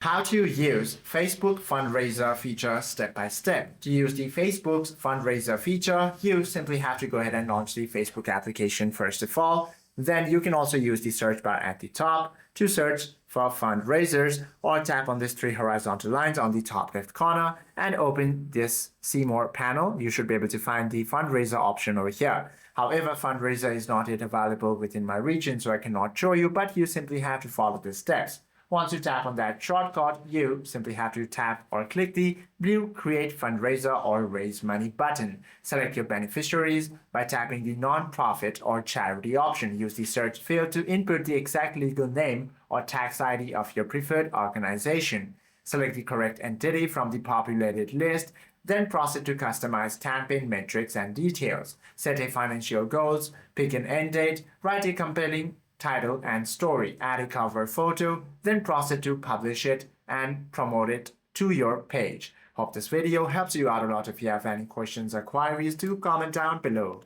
How to use Facebook fundraiser feature step by step. To use the Facebook's fundraiser feature, you simply have to go ahead and launch the Facebook application first of all. Then you can also use the search bar at the top to search for fundraisers or tap on these three horizontal lines on the top left corner and open this See More panel. You should be able to find the fundraiser option over here. However, fundraiser is not yet available within my region, so I cannot show you, but you simply have to follow the steps. Once you tap on that shortcut, you simply have to tap or click the blue Create Fundraiser or Raise Money button. Select your beneficiaries by tapping the nonprofit or charity option. Use the search field to input the exact legal name or tax ID of your preferred organization. Select the correct entity from the populated list, then proceed to customize campaign metrics and details. Set a financial goals, pick an end date, write a compelling title and story, add a cover photo, then proceed to publish it and promote it to your page. Hope this video helps you out a lot. If you have any questions or queries, do comment down below.